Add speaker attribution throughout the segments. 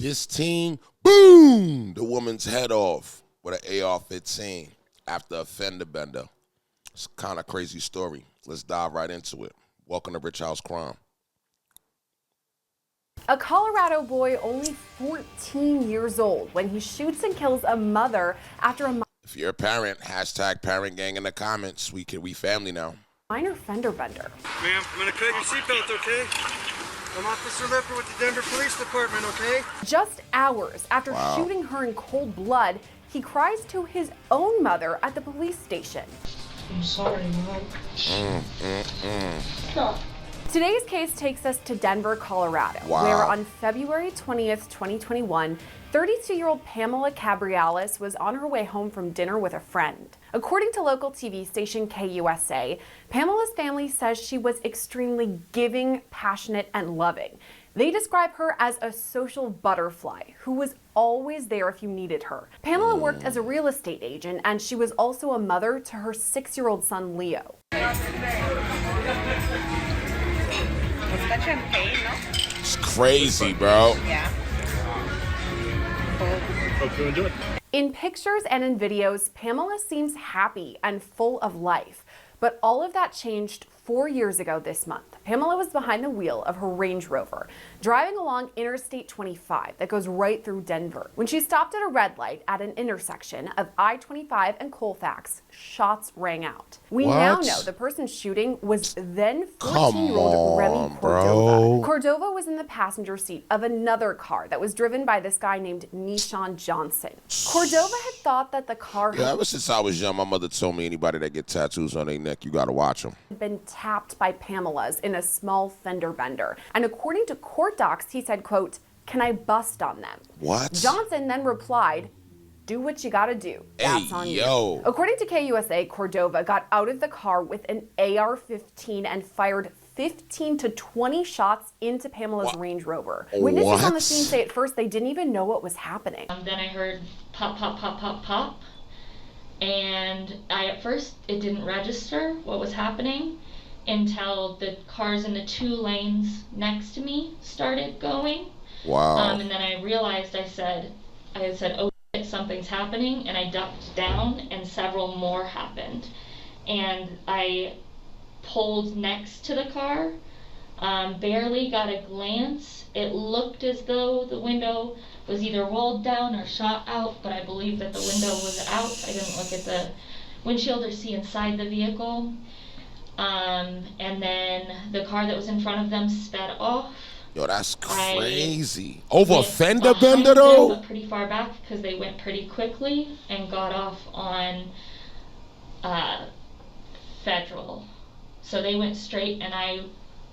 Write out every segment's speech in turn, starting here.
Speaker 1: This teen, boom, the woman's head off with an AR-15 after a fender bender. It's a kind of crazy story. Let's dive right into it. Welcome to Rich House Crime.
Speaker 2: A Colorado boy only 14 years old when he shoots and kills a mother after a
Speaker 1: If you're a parent, hashtag parent gang in the comments. We family now.
Speaker 2: minor fender bender.
Speaker 3: Ma'am, I'm gonna cut your seatbelt, okay? I'm Officer Lepper with the Denver Police Department, okay?
Speaker 2: Just hours after shooting her in cold blood, he cries to his own mother at the police station.
Speaker 4: I'm sorry, Mom.
Speaker 2: Stop. Today's case takes us to Denver, Colorado, where on February 20th, 2021, 32-year-old Pamela Cabriales was on her way home from dinner with a friend. According to local TV station KUSA, Pamela's family says she was extremely giving, passionate, and loving. They describe her as a social butterfly who was always there if you needed her. Pamela worked as a real estate agent, and she was also a mother to her 6-year-old son, Leo.
Speaker 1: It's crazy, bro.
Speaker 4: Yeah.
Speaker 3: Hope you enjoy.
Speaker 2: In pictures and in videos, Pamela seems happy and full of life. But all of that changed 4 years ago this month. Pamela was behind the wheel of her Range Rover, driving along Interstate 25 that goes right through Denver. When she stopped at a red light at an intersection of I-25 and Colfax, shots rang out. We now know the person shooting was then 14-year-old Remy Cordova. Cordova was in the passenger seat of another car that was driven by this guy named Nishan Johnson. Cordova had thought that the car
Speaker 1: Ever since I was young, my mother told me anybody that get tattoos on their neck, you gotta watch them.
Speaker 2: had been tapped by Pamela's in a small fender bender. And according to court docs, he said, quote, "Can I bust on them?"
Speaker 1: What?
Speaker 2: Johnson then replied, "Do what you gotta do. That's on you."
Speaker 1: Yo.
Speaker 2: According to KUSA, Cordova got out of the car with an AR-15 and fired 15 to 20 shots into Pamela's Range Rover. Witnesses on the scene say at first they didn't even know what was happening.
Speaker 4: Then I heard pop, pop, pop, pop, pop. And at first it didn't register what was happening until the cars in the 2 lanes next to me started going.
Speaker 1: Wow.
Speaker 4: And then I realized, I said, oh shit, something's happening, and I ducked down and several more happened. And I pulled next to the car, barely got a glance. It looked as though the window was either rolled down or shot out, but I believe that the window was out. I didn't look at the windshield or see inside the vehicle. And then the car that was in front of them sped off.
Speaker 1: Yo, that's crazy. Over a fender bender, though?
Speaker 4: But pretty far back because they went pretty quickly and got off on Federal. So they went straight and I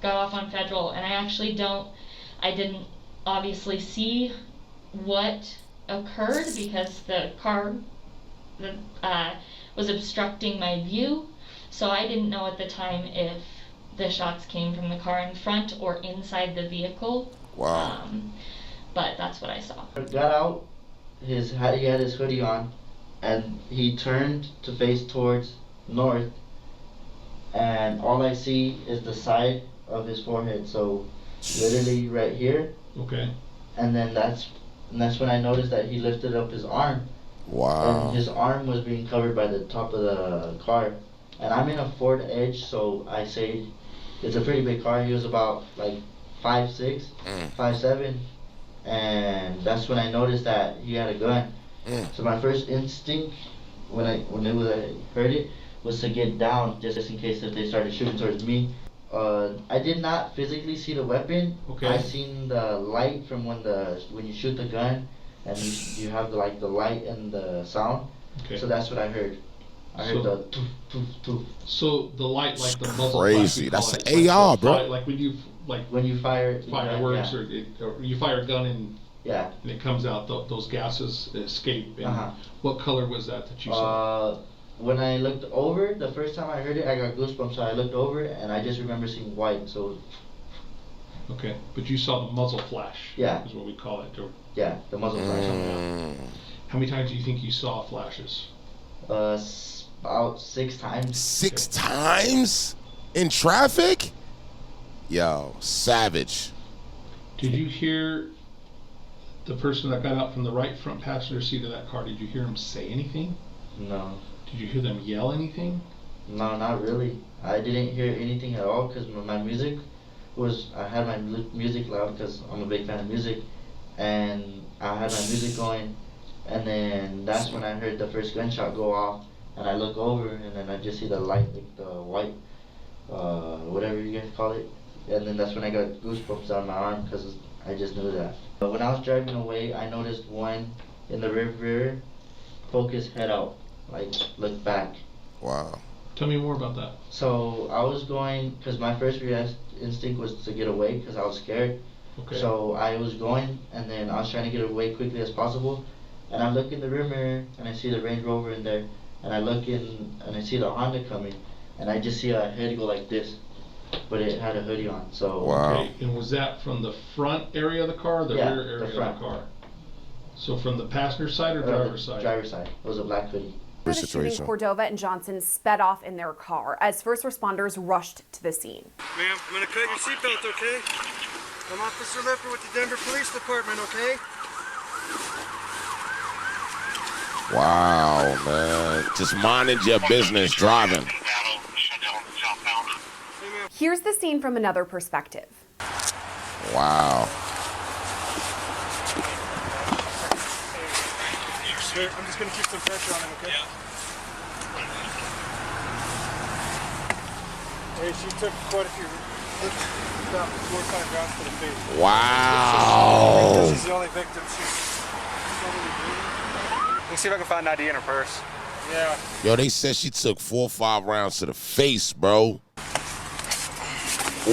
Speaker 4: got off on Federal, and I didn't obviously see what occurred because the car was obstructing my view. So I didn't know at the time if the shots came from the car in front or inside the vehicle.
Speaker 1: Wow.
Speaker 4: But that's what I saw.
Speaker 5: Got out, he had his hoodie on, and he turned to face towards north, and all I see is the side of his forehead, so literally right here.
Speaker 6: Okay.
Speaker 5: And then that's when I noticed that he lifted up his arm.
Speaker 1: Wow.
Speaker 5: And his arm was being covered by the top of the car. And I'm in a Ford Edge, so I say it's a pretty big car. He was about like 5'6", 5'7", and that's when I noticed that he had a gun. So my first instinct when I heard it was to get down just in case if they started shooting towards me. I did not physically see the weapon.
Speaker 6: Okay.
Speaker 5: I seen the light from when you shoot the gun, and you have the light and the sound. Okay. So that's what I heard. I heard the toof, toof, toof.
Speaker 6: So the light, like the muzzle
Speaker 1: crazy.
Speaker 6: flash,
Speaker 1: That's an AR, bro.
Speaker 6: Like
Speaker 5: when you fire
Speaker 6: fireworks,
Speaker 5: yeah.
Speaker 6: or you fire a gun and
Speaker 5: yeah,
Speaker 6: and it comes out, those gases escape. And what color was that you saw?
Speaker 5: When I looked over, the first time I heard it, I got goosebumps. So I looked over and I just remember seeing white. So.
Speaker 6: Okay, but you saw the muzzle flash.
Speaker 5: Yeah.
Speaker 6: Is what we call it. Or,
Speaker 5: yeah, the muzzle flash.
Speaker 6: How many times do you think you saw flashes?
Speaker 5: About 6 times.
Speaker 1: 6 times? In traffic? Yo, savage.
Speaker 6: Did you hear The person that got out from the right front passenger seat of that car, did you hear him say anything?
Speaker 5: No.
Speaker 6: Did you hear them yell anything?
Speaker 5: No, not really. I didn't hear anything at all because my music was, I had my music loud because I'm a big fan of music, and I had my music going, and then that's when I heard the first gunshot go off, and I look over, and then I just see the light, like the white, whatever you guys call it, and then that's when I got goosebumps on my arm because I just knew that. But when I was driving away, I noticed one in the rear mirror focus head out, like look back.
Speaker 1: Wow.
Speaker 6: Tell me more about that.
Speaker 5: So I was going, because my first instinct was to get away because I was scared.
Speaker 6: Okay.
Speaker 5: So I was going, and then I was trying to get away quickly as possible. And I look in the rear mirror, and I see the Range Rover in there. And I look in, and I see the Honda coming. And I just see a head go like this. But it had a hoodie on, so...
Speaker 1: Wow.
Speaker 6: Okay, and was that from the front area of the car or the rear area of the car? So from the passenger side or driver's side?
Speaker 5: Driver's side. It was a black hoodie.
Speaker 2: The shooting, Cordova and Johnson sped off in their car as first responders rushed to the scene.
Speaker 3: Ma'am, I'm gonna cut your seatbelt, okay? I'm Officer Leffer with the Denver Police Department, okay?
Speaker 1: Wow, man. Just minding your business driving.
Speaker 2: Here's the scene from another perspective.
Speaker 1: Wow.
Speaker 3: Here, I'm just gonna keep some pressure on him, okay? Yeah. Hey, she took quite a few, about 4 or 5 rounds to the face.
Speaker 1: Wow.
Speaker 3: This is the only victim. She's probably bleeding. Let me see if I can find an ID in her purse. Yeah.
Speaker 1: Yo, they said she took 4 or 5 rounds to the face, bro. Ooh.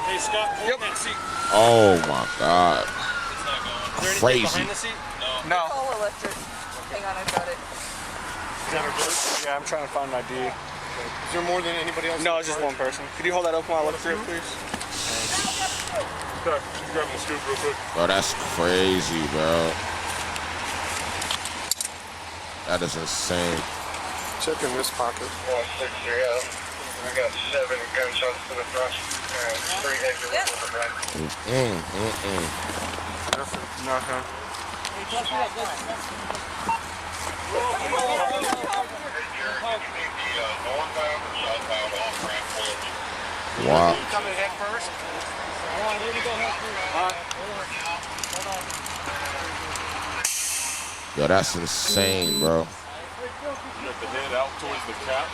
Speaker 3: Hey, Scott, hold that seat.
Speaker 1: Oh my God.
Speaker 3: It's not going. Is there
Speaker 1: Crazy.
Speaker 3: anything behind the seat? No.
Speaker 7: It's all electric. Hang on, I got it.
Speaker 3: Is that her purse? Yeah, I'm trying to find an ID. Is there more than anybody else? No, it's just one person. Could you hold that open while I look through it, please? Doc, just grab the scoop real quick.
Speaker 1: Bro, that's crazy, bro. That is insane.
Speaker 3: Check in this pocket.
Speaker 8: 163 out. I got 7 gunshots to the front and 3 exits to the back.
Speaker 3: Nothing.
Speaker 1: Wow.
Speaker 3: Coming head first.
Speaker 1: Yo, that's insane, bro.
Speaker 8: Get the head out towards the cap.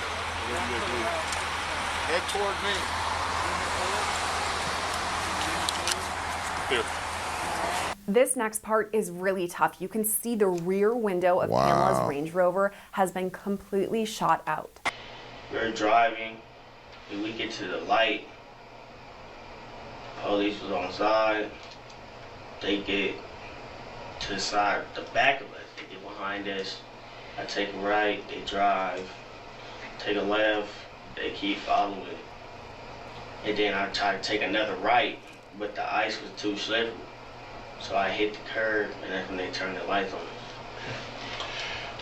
Speaker 3: Head toward me.
Speaker 8: Here.
Speaker 2: This next part is really tough. You can see the rear window of Pamela's Range Rover has been completely shot out.
Speaker 9: We're driving, and we get to the light. Police was on side. They get to the side, the back of us. They get behind us. I take a right, they drive. Take a left, they keep following. And then I try to take another right, but the ice was too slippery. So I hit the curb, and that's when they turned the lights on.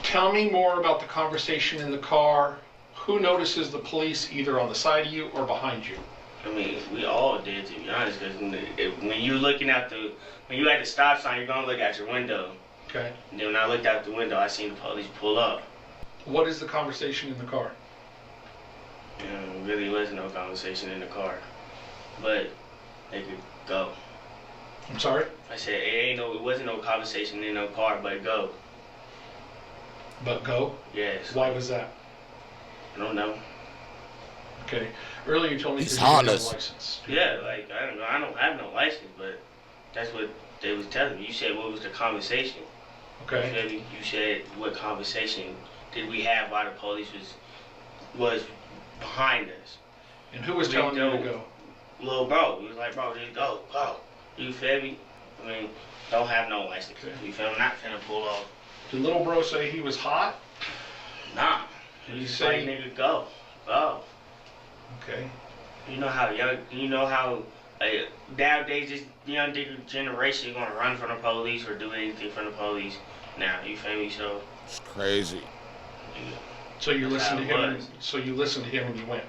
Speaker 6: Tell me more about the conversation in the car. Who notices the police either on the side of you or behind you?
Speaker 9: I mean, we all did, to be honest, because when you're looking at when you at the stop sign, you're gonna look out your window.
Speaker 6: Okay.
Speaker 9: And then when I looked out the window, I seen the police pull up.
Speaker 6: What is the conversation in the car?
Speaker 9: Really wasn't no conversation in the car, but they could go.
Speaker 6: I'm sorry?
Speaker 9: I said it wasn't no conversation in no car, but go.
Speaker 6: But go?
Speaker 9: Yes.
Speaker 6: Why was that?
Speaker 9: I don't know.
Speaker 6: Okay. Earlier you told me
Speaker 1: He's
Speaker 6: you had no
Speaker 1: harness.
Speaker 6: license.
Speaker 9: Yeah, like I don't have no license, but that's what they was telling me. You said what was the conversation?
Speaker 6: Okay.
Speaker 9: You feel me? You said what conversation did we have while the police was behind us?
Speaker 6: And who was telling you to go?
Speaker 9: Little bro. He was like, bro, just go. You feel me? I mean, don't have no license.
Speaker 6: Okay.
Speaker 9: You feel me? Not finna pull off.
Speaker 6: Did little bro say he was hot?
Speaker 9: Nah.
Speaker 6: Did he
Speaker 9: Just
Speaker 6: say?
Speaker 9: like, nigga, go.
Speaker 6: Okay.
Speaker 9: You know how nowadays this young generation is gonna run from the police or do anything from the police now, you feel me? So
Speaker 1: It's crazy.
Speaker 9: yeah.
Speaker 6: So you
Speaker 9: That's
Speaker 6: listened to
Speaker 9: how it
Speaker 6: him.
Speaker 9: was.
Speaker 6: So you listened to him and you went.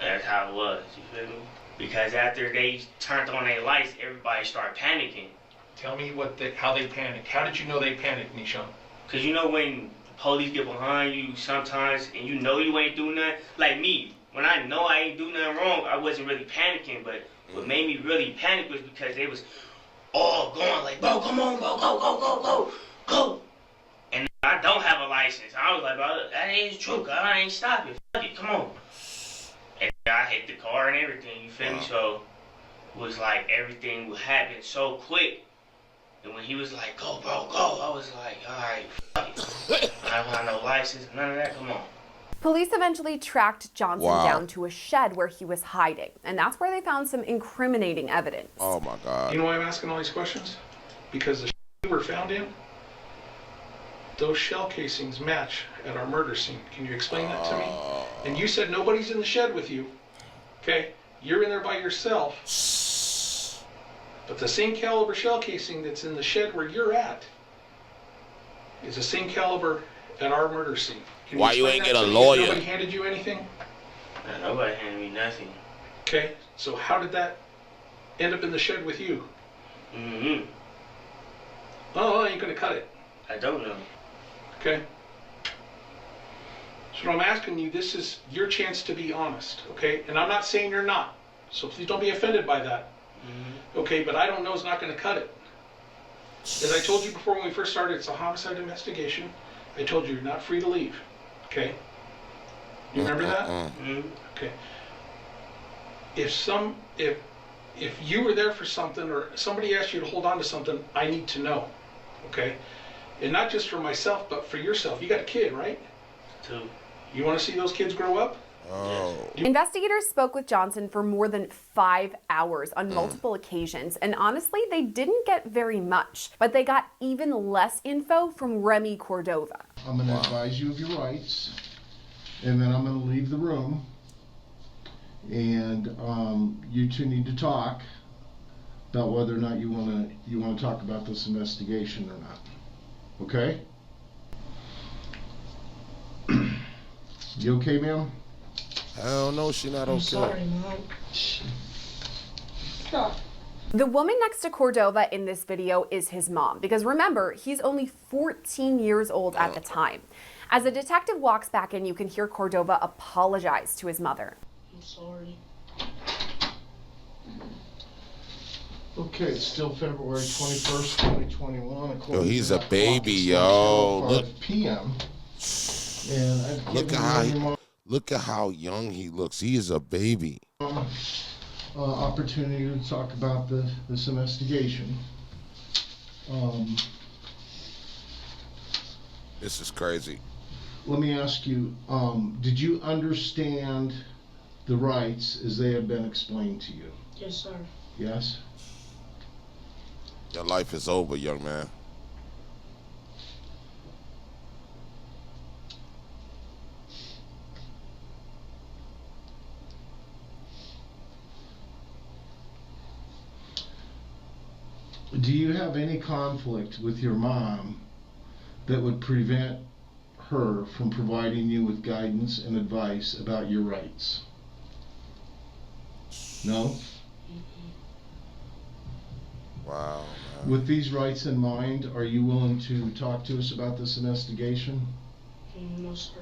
Speaker 9: That's how it was, you feel me? Because after they turned on their lights, everybody started panicking.
Speaker 6: Tell me how they panicked. How did you know they panicked, Nishan?
Speaker 9: Because you know when the police get behind you sometimes and you know you ain't doing nothing? Like me, when I know I ain't doing nothing wrong, I wasn't really panicking, but what made me really panic was because they was all going like, bro, come on, go. And I don't have a license. I was like, bro, that ain't true, God, I ain't stopping. Fuck it, come on. And I hit the car and everything, you feel me? So it was like everything would happen so quick. And when he was like, go, bro, go, I was like, all right, fuck it. I don't have no license, none of that, come on.
Speaker 2: Police eventually tracked Johnson down to a shed where he was hiding, and that's where they found some incriminating evidence.
Speaker 1: Oh my God.
Speaker 6: You know why I'm asking all these questions? Because the we were found in, those shell casings match at our murder scene. Can you explain that to me? And you said nobody's in the shed with you, okay? You're in there by yourself. But the same caliber shell casing that's in the shed where you're at is the same caliber at our murder scene.
Speaker 1: Why you ain't get a lawyer?
Speaker 6: Nobody handed you anything?
Speaker 9: No, nobody handed me nothing.
Speaker 6: Okay, so how did that end up in the shed with you?
Speaker 9: Mm-hmm.
Speaker 6: Oh, I ain't gonna cut it.
Speaker 9: I don't know.
Speaker 6: Okay. So what I'm asking you, this is your chance to be honest, okay? And I'm not saying you're not, so please don't be offended by that. Mm-hmm. Okay, but I don't know is not gonna cut it. As I told you before when we first started, it's a homicide investigation. I told you you're not free to leave. Okay? You remember that?
Speaker 9: Mm-hmm.
Speaker 6: Okay. If you were there for something or somebody asked you to hold on to something, I need to know. Okay? And not just for myself, but for yourself. You got a kid, right?
Speaker 9: Two.
Speaker 6: You want to see those kids grow up?
Speaker 1: Oh.
Speaker 2: Investigators spoke with Johnson for more than 5 hours on multiple occasions, and honestly, they didn't get very much, but they got even less info from Remy Cordova.
Speaker 10: I'm going to advise you of your rights, and then I'm going to leave the room, and you two need to talk about whether or not you want to talk about this investigation or not. Okay? You okay, ma'am?
Speaker 1: Hell no, she not okay.
Speaker 4: I'm sorry, Mom. Stop.
Speaker 2: The woman next to Cordova in this video is his mom, because remember, he's only 14 years old at the time. As a detective walks back in, you can hear Cordova apologize to his mother.
Speaker 4: I'm sorry.
Speaker 10: Okay, it's still February 21st, 2021.
Speaker 1: Yo, he's a baby, yo. Look.
Speaker 10: 5 p.m. And I've
Speaker 1: look at how young he looks. He is a baby.
Speaker 10: Opportunity to talk about this investigation.
Speaker 1: This is crazy.
Speaker 10: Let me ask you, did you understand the rights as they have been explained to you?
Speaker 4: Yes, sir.
Speaker 10: Yes?
Speaker 1: Your life is over, young man.
Speaker 10: Do you have any conflict with your mom that would prevent her from providing you with guidance and advice about your rights? No?
Speaker 1: Wow, man.
Speaker 10: With these rights in mind, are you willing to talk to us about this investigation?
Speaker 4: No, sir.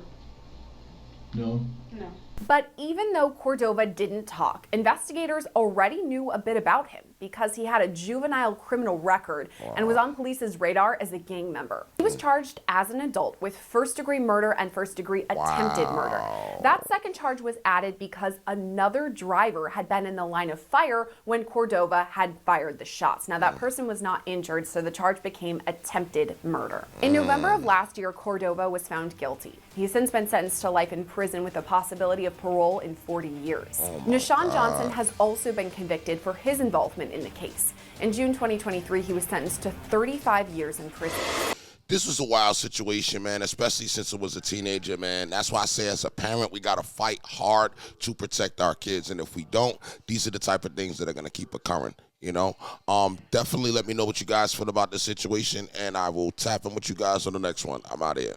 Speaker 10: No?
Speaker 4: No.
Speaker 2: But even though Cordova didn't talk, investigators already knew a bit about him because he had a juvenile criminal record and was on police's radar as a gang member. He was charged as an adult with first-degree murder and first-degree attempted murder. That second charge was added because another driver had been in the line of fire when Cordova had fired the shots. Now, that person was not injured, so the charge became attempted murder. In November of last year, Cordova was found guilty. He's since been sentenced to life in prison with a possibility of parole in 40 years. Nishan Johnson has also been convicted for his involvement in the case. In June 2023, he was sentenced to 35 years in prison.
Speaker 1: This was a wild situation, man, especially since it was a teenager, man. That's why I say as a parent, we got to fight hard to protect our kids. And if we don't, these are the type of things that are going to keep occurring, you know? Definitely let me know what you guys feel about this situation, and I will tap in with you guys on the next one. I'm out of here.